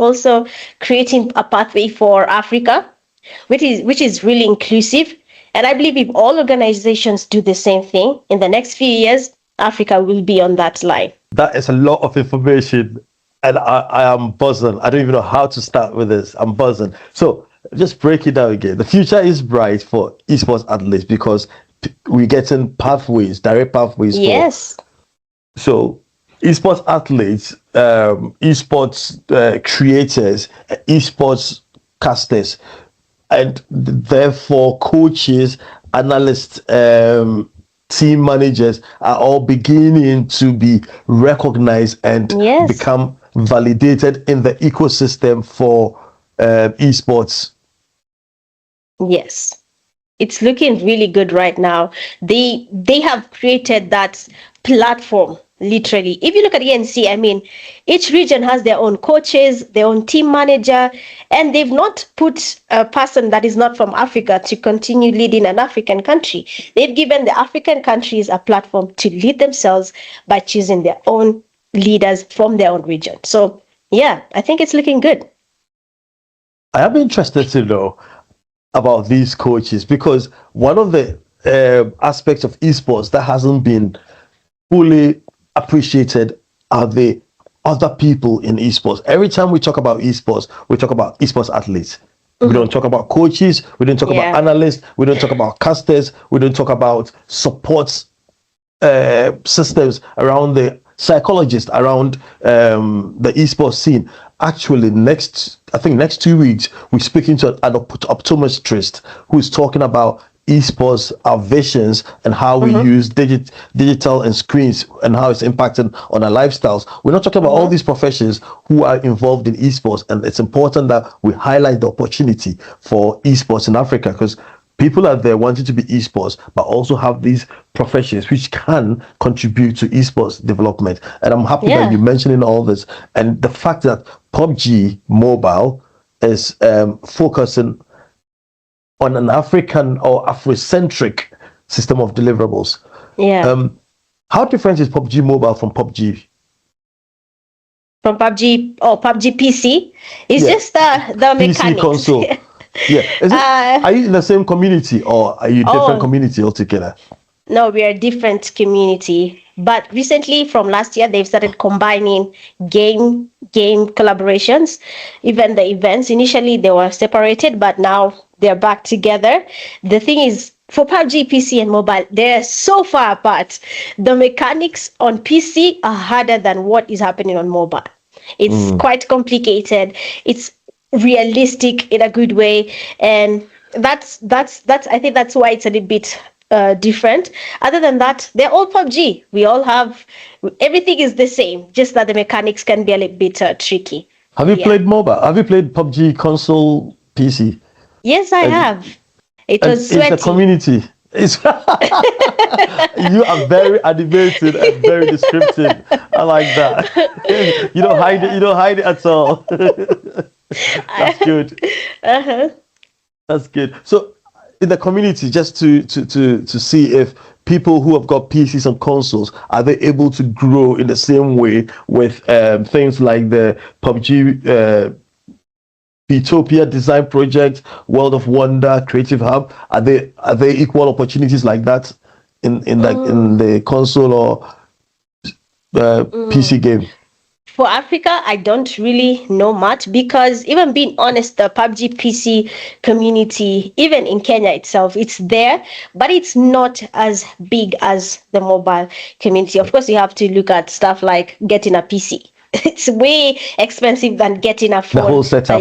also creating a pathway for Africa, which is really inclusive. And I believe if all organizations do the same thing in the next few years, Africa will be on that line. That is a lot of information, and I am buzzing. I don't even know how to start with this. I'm buzzing. So just break it down again. The future is bright for esports athletes because we're getting pathways, direct pathways for. Yes. So esports athletes, esports creators, esports casters, and therefore coaches, analysts, team managers are all beginning to be recognized and Yes. become validated in the ecosystem for esports. Yes. It's looking really good right now. They have created that platform literally. If you look at ENC, I mean, each region has their own coaches, their own team manager, and they've not put a person that is not from Africa to continue leading an African country. They've given the African countries a platform to lead themselves by choosing their own leaders from their own region. So yeah, I think it's looking good. I am interested to know about these coaches because one of the aspects of esports that hasn't been fully appreciated are the other people in esports. Every time we talk about esports, we talk about esports athletes. We don't talk about coaches, we don't talk about analysts, we don't talk about casters, we don't talk about support systems around the psychologists around the esports scene. Actually, next 2 weeks, we're speaking to an optometrist who is talking about esports, our visions, and how we use digital and screens and how it's impacting on our lifestyles. We're not talking about all these professions who are involved in esports, and it's important that we highlight the opportunity for esports in Africa because people are there wanting to be esports, but also have these professions which can contribute to esports development. And I'm happy that you're mentioning all this. And the fact that PUBG Mobile is focusing on an African or Afrocentric system of deliverables. Yeah. How different is PUBG Mobile from PUBG? From PUBG or PUBG PC? It's just the mechanics. PC console. Yeah. Are you in the same community or are you different community altogether? No, we are different community. But recently, from last year, they've started combining game collaborations. Even the events, initially they were separated, but now they're back together. The thing is, for PUBG, PC, and mobile, they're so far apart. The mechanics on PC are harder than what is happening on mobile. It's quite complicated. It's realistic in a good way, and that's I think that's why it's a little bit different. Other than that, they're all PUBG. We all have everything is the same, just that the mechanics can be a little bit tricky. Have you played mobile? Have you played PUBG console PC? Yes, I have. It was sweaty. It's the community. You are very animated and very descriptive. I like that. You don't hide it. You don't hide it at all. That's good. That's good. So, in the community, just to see if people who have got PCs and consoles are they able to grow in the same way with things like the PUBG. Utopia Design Project, World of Wonder, Creative Hub, are they equal opportunities like that in the console or PC game? For Africa, I don't really know much because even being honest, the PUBG PC community, even in Kenya itself, it's there, but it's not as big as the mobile community. Of course, you have to look at stuff like getting a PC. It's way expensive than getting a phone. The whole setup,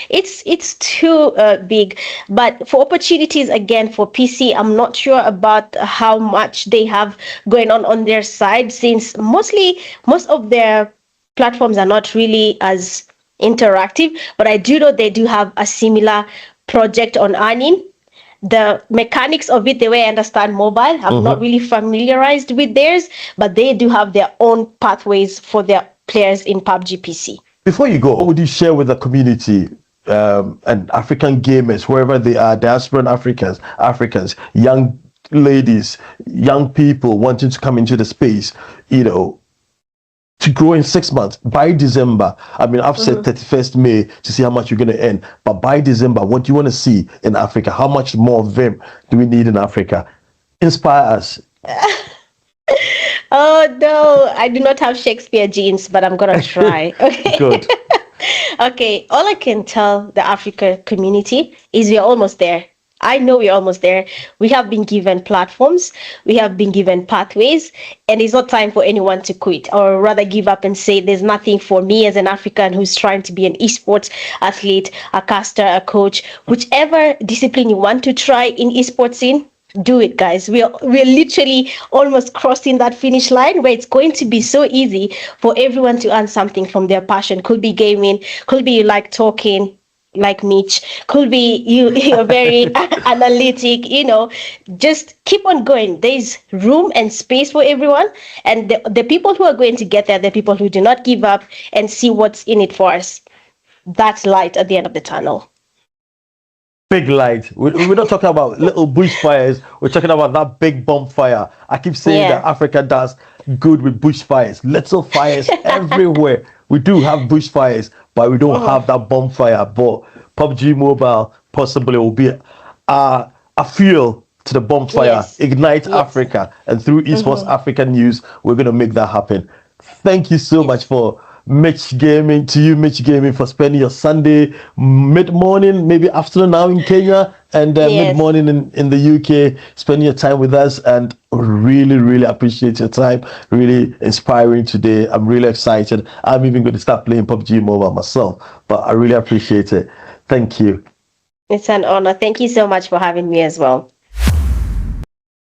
it's too big. But for opportunities again for PC, I'm not sure about how much they have going on their side, since most of their platforms are not really as interactive. But I do know they do have a similar project on earning. The mechanics of it, the way I understand mobile, I'm not really familiarized with theirs, but they do have their own pathways for their players in PUBG PC. Before you go, what would you share with the community and African gamers, wherever they are, diasporan Africans, young ladies, young people wanting to come into the space, to grow in 6 months. By December, I mean, I've said 31st May to see how much you're going to earn. But by December, what do you want to see in Africa? How much more of them do we need in Africa? Inspire us. Oh no, I do not have Shakespeare genes, but I'm gonna try. Okay. Good. Okay, all I can tell the Africa community is we're almost there. I know we're almost there. We have been given platforms, we have been given pathways, and it's not time for anyone to quit or rather give up and say there's nothing for me as an African who's trying to be an esports athlete, a caster, a coach, whichever discipline you want to try in esports in. Do it, guys. We're literally almost crossing that finish line where it's going to be so easy for everyone to earn something from their passion. Could be gaming, could be you like talking, like Mitch, could be you're very analytic, just keep on going. There's room and space for everyone, and the people who are going to get there, the people who do not give up and see what's in it for us. That's light at the end of the tunnel. Big light. We're not talking about little bushfires. We're talking about that big bonfire. I keep saying that Africa does good with bushfires. Little fires everywhere. We do have bushfires, but we don't have that bonfire. But PUBG Mobile possibly will be a fuel to the bonfire. Yes. Ignite Africa. And through Esports Africa News, we're going to make that happen. Thank you so much for Mitch Gaming, for spending your Sunday mid-morning, maybe afternoon now in Kenya, and mid-morning in the UK, spending your time with us, and really, really appreciate your time. Really inspiring today. I'm really excited. I'm even going to start playing PUBG Mobile myself, but I really appreciate it. Thank you. It's an honor. Thank you so much for having me as well.